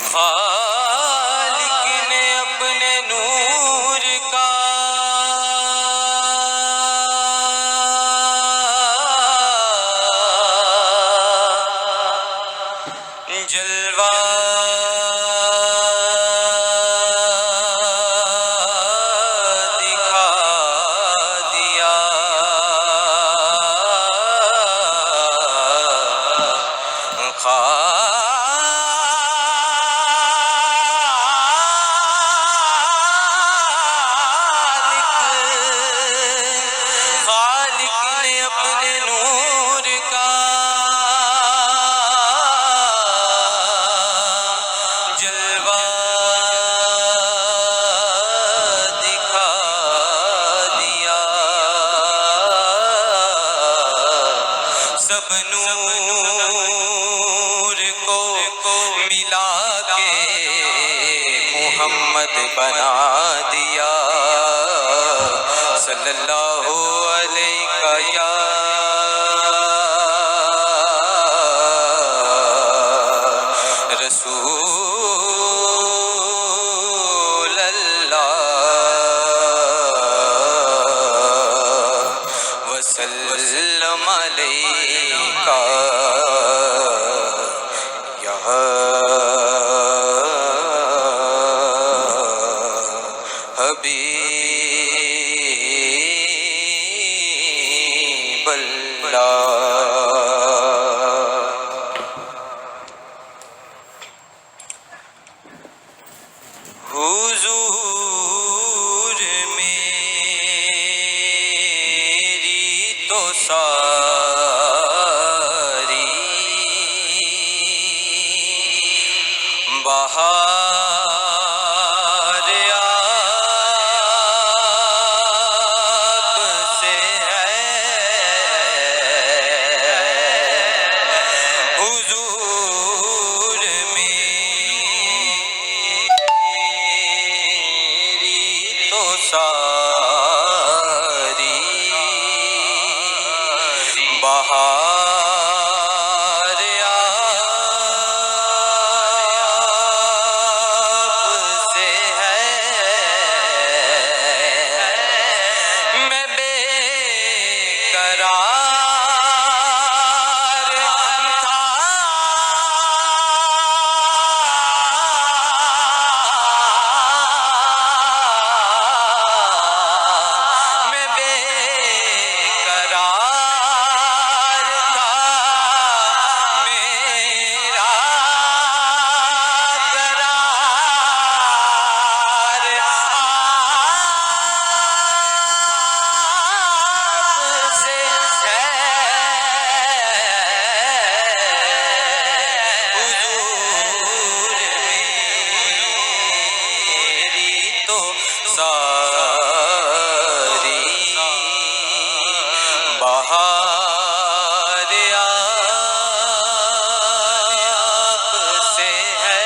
خالق نے اپنے نور کا جلوہ دکھا دیا، خالق نے اپنے نور کا جلوہ دکھا دیا، سب نور کو ملا کے محمد بنا دیا، صلی اللہ علیہ یا رسول اللہ، وسلم علیکہ یا حبیب اللہ۔ حضور میری تو ساری بہار آپ سے ہے، حضور میری تو ساری بہار آپ سے ہے، میں بے قرار تھا، میں بے قرار تھا، میرا قرار آپ سے ہے، حضور میری تو ساری بہار آپ سے ہے،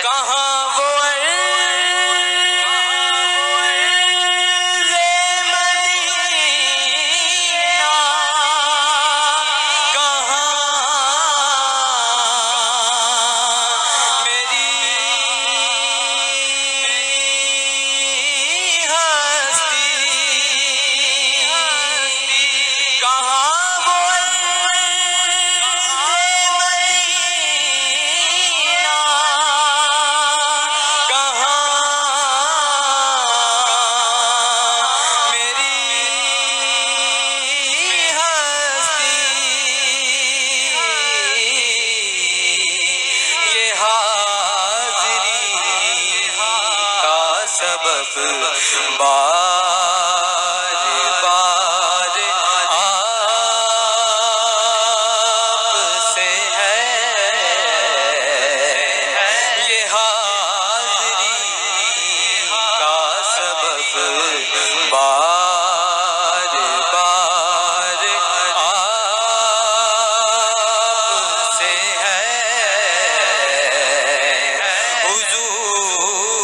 کہاں وہ عرض مدینہ، کہاں میری ہستی، کہاں وہ عرض مدینہ، کہاں میری ہستی، یہ حاضری کا سبب بار بار آپ سے ہے، یہ حاضری کا سبب بار بار آپ سے ہے، حضور